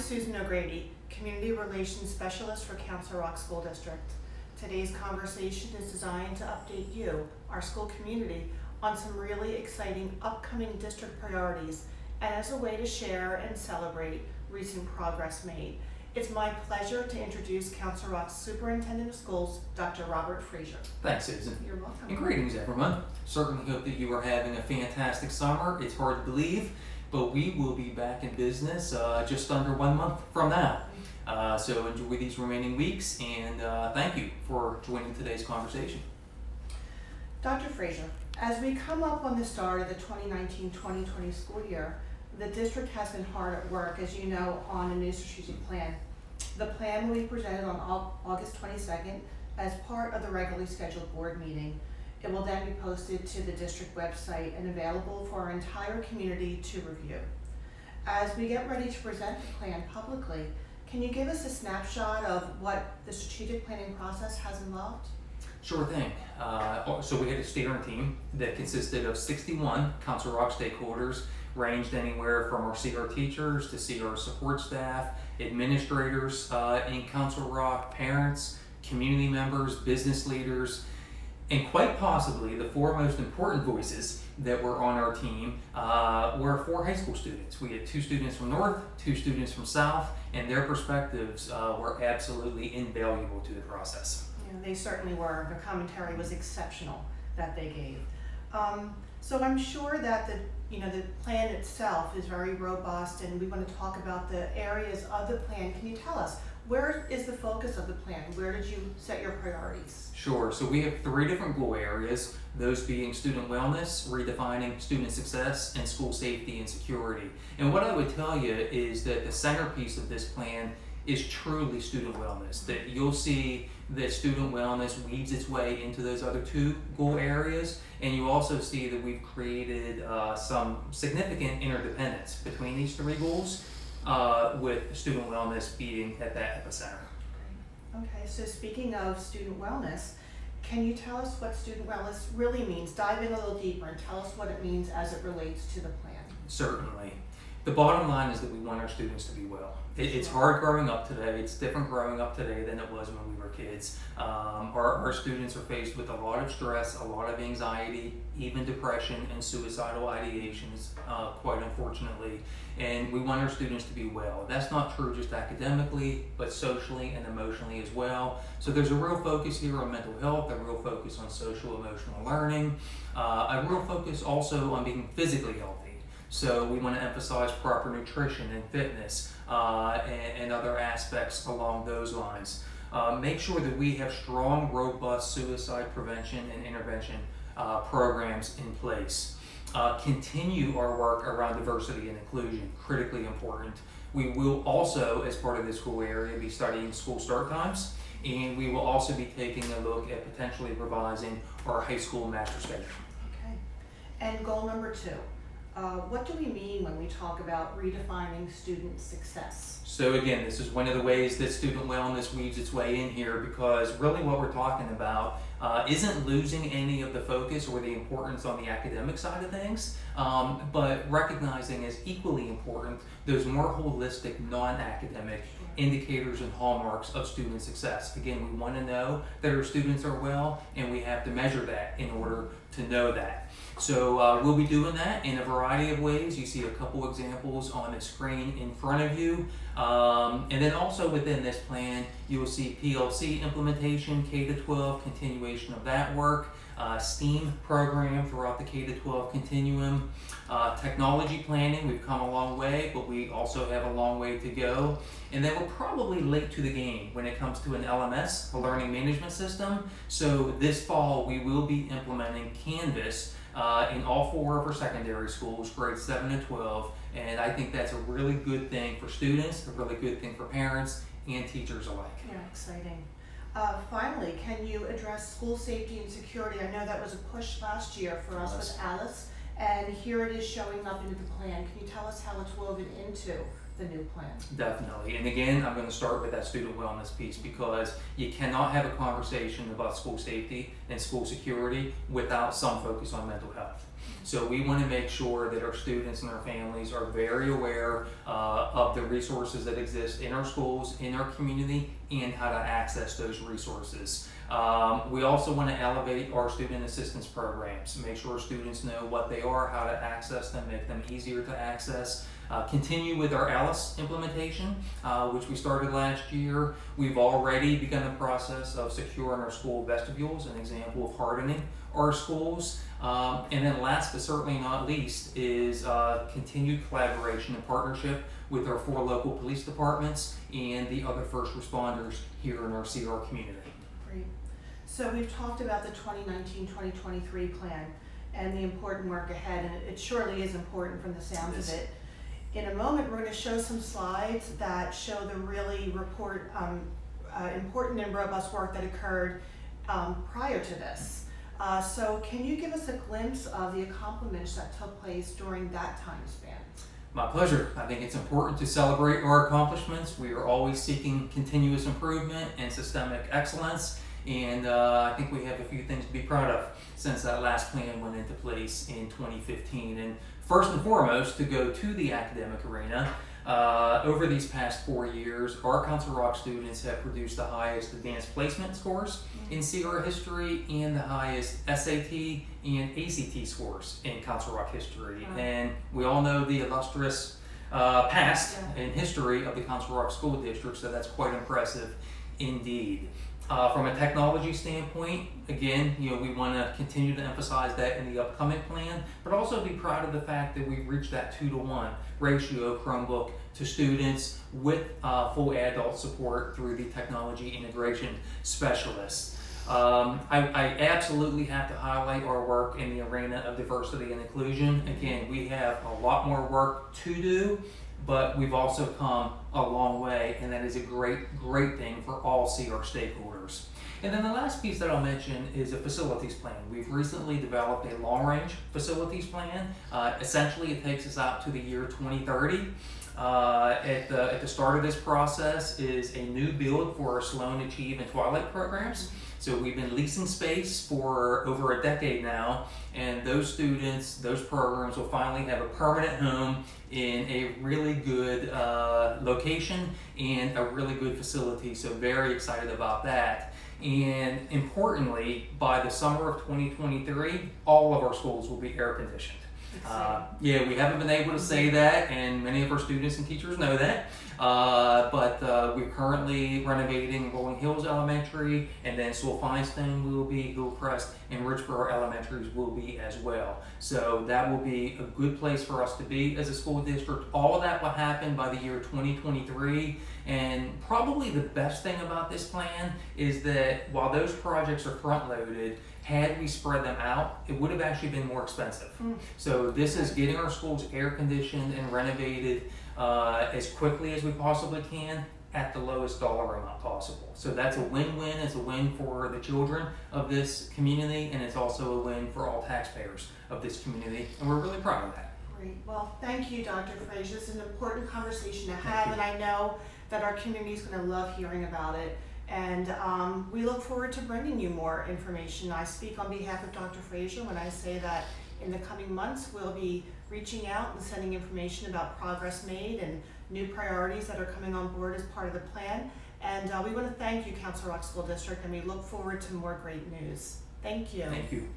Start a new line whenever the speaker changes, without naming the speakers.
Susan O'Grady, Community Relations Specialist for Council Rock School District. Today's conversation is designed to update you, our school community, on some really exciting upcoming district priorities and as a way to share and celebrate recent progress made. It's my pleasure to introduce Council Rock's Superintendent of Schools, Dr. Robert Fraser.
Thanks, Susan.
You're welcome.
And greetings, everyone. Certainly hope that you are having a fantastic summer. It's hard to believe, but we will be back in business just under 1 month from now. So enjoy these remaining weeks, and thank you for joining today's conversation.
Dr. Fraser, as we come up on the start of the 2019-2020 school year, the district has been hard at work, as you know, on a new strategic plan. The plan will be presented on August 22nd as part of the regularly scheduled board meeting. It will then be posted to the district website and available for our entire community to review. As we get ready to present the plan publicly, can you give us a snapshot of what the strategic planning process has involved?
Sure thing. So we had a steering team that consisted of 61 Council Rock stakeholders, ranged anywhere from our CR teachers to CR support staff, administrators in Council Rock, parents, community members, business leaders, and quite possibly the four most important voices that were on our team were 4 high school students. We had 2 students from North, 2 students from South, and their perspectives were absolutely invaluable to the process.
Yeah, they certainly were. The commentary was exceptional that they gave. So I'm sure that the plan itself is very robust, and we want to talk about the areas of the plan. Can you tell us, where is the focus of the plan? Where did you set your priorities?
Sure. So we have 3 different goal areas, those being student wellness, redefining student success, and school safety and security. And what I would tell you is that the centerpiece of this plan is truly student wellness, that you'll see that student wellness weaves its way into those other 2 goal areas, and you also see that we've created some significant interdependence between these 3 goals, with student wellness being at that epicenter.
Okay, so speaking of student wellness, can you tell us what student wellness really means? Dive in a little deeper and tell us what it means as it relates to the plan.
Certainly. The bottom line is that we want our students to be well. It's hard growing up today. It's different growing up today than it was when we were kids. Our students are faced with a lot of stress, a lot of anxiety, even depression and suicidal ideations, quite unfortunately. And we want our students to be well. That's not true just academically, but socially and emotionally as well. So there's a real focus here on mental health, a real focus on social emotional learning, a real focus also on being physically healthy. So we want to emphasize proper nutrition and fitness and other aspects along those lines. Make sure that we have strong, robust suicide prevention and intervention programs in place. Continue our work around diversity and inclusion, critically important. We will also, as part of this school area, be studying school start times, and we will also be taking a look at potentially revising our high school master schedule.
Okay. And goal number 2. What do we mean when we talk about redefining student success?
So again, this is one of the ways that student wellness weaves its way in here, because really what we're talking about isn't losing any of the focus or the importance on the academic side of things, but recognizing as equally important those more holistic, non-academic indicators and hallmarks of student success. Again, we want to know that our students are well, and we have to measure that in order to know that. So we'll be doing that in a variety of ways. You see a couple examples on the screen in front of you. And then also within this plan, you will see PLC implementation, K-12, continuation of that work, STEAM program throughout the K-12 continuum, technology planning. We've come a long way, but we also have a long way to go. And then we're probably late to the game when it comes to an LMS, a learning management system. So this fall, we will be implementing Canvas in all 4 of our secondary schools, grades 7 and 12, and I think that's a really good thing for students, a really good thing for parents and teachers alike.
Yeah, exciting. Finally, can you address school safety and security? I know that was a push last year for us with Alice, and here it is showing up into the plan. Can you tell us how it's woven into the new plan?
Definitely. And again, I'm going to start with that student wellness piece, because you cannot have a conversation about school safety and school security without some focus on mental health. So we want to make sure that our students and our families are very aware of the resources that exist in our schools, in our community, and how to access those resources. We also want to elevate our student assistance programs, make sure students know what they are, how to access them, make them easier to access. Continue with our ALICE implementation, which we started last year. We've already begun the process of securing our school vestibules, an example of hardening our schools. And then last but certainly not least is continued collaboration and partnership with our 4 local police departments and the other first responders here in our CR community.
Great. So we've talked about the 2019-2023 plan and the important work ahead, and it surely is important from the sounds of it. In a moment, we're going to show some slides that show the really important and robust work that occurred prior to this. So can you give us a glimpse of the accomplishments that took place during that time span?
My pleasure. I think it's important to celebrate our accomplishments. We are always seeking continuous improvement and systemic excellence, and I think we have a few things to be proud of since that last plan went into place in 2015. And first and foremost, to go to the academic arena, over these past 4 years, our Council Rock students have produced the highest advanced placement scores in CR history and the highest SAT and ACT scores in Council Rock history. And we all know the illustrious past and history of the Council Rock School District, so that's quite impressive indeed. From a technology standpoint, again, we want to continue to emphasize that in the upcoming plan, but also be proud of the fact that we've reached that 2-to-1 ratio Chromebook to students with full adult support through the technology integration specialists. I absolutely have to highlight our work in the arena of diversity and inclusion. Again, we have a lot more work to do, but we've also come a long way, and that is a great thing for all CR stakeholders. And then the last piece that I'll mention is a facilities plan. We've recently developed a long-range facilities plan. Essentially, it takes us out to the year 2030. At the start of this process is a new build for our Sloan, Achieve, and Twilight programs. So we've been leasing space for over a decade now, and those students, those programs will finally have a permanent home in a really good location and a really good facility. So very excited about that. And importantly, by the summer of 2023, all of our schools will be air conditioned. Yeah, we haven't been able to say that, and many of our students and teachers know that. But we're currently renovating Rolling Hills Elementary, and then Sewell Feinstein will be, Hillcrest, and Richboro Elementaries will be as well. So that will be a good place for us to be as a school district. All of that will happen by the year 2023. And probably the best thing about this plan is that while those projects are front-loaded, had we spread them out, it would have actually been more expensive. So this is getting our schools air conditioned and renovated as quickly as we possibly can at the lowest dollar amount possible. So that's a win-win. It's a win for the children of this community, and it's also a win for all taxpayers of this community, and we're really proud of that.
Great. Well, thank you, Dr. Fraser. This is an important conversation to have, and I know that our community is going to love hearing about it. And we look forward to bringing you more information. I speak on behalf of Dr. Fraser when I say that in the coming months we'll be reaching out and sending information about progress made and new priorities that are coming on board as part of the plan. And we want to thank you, Council Rock School District, and we look forward to more great news. Thank you.
Thank you.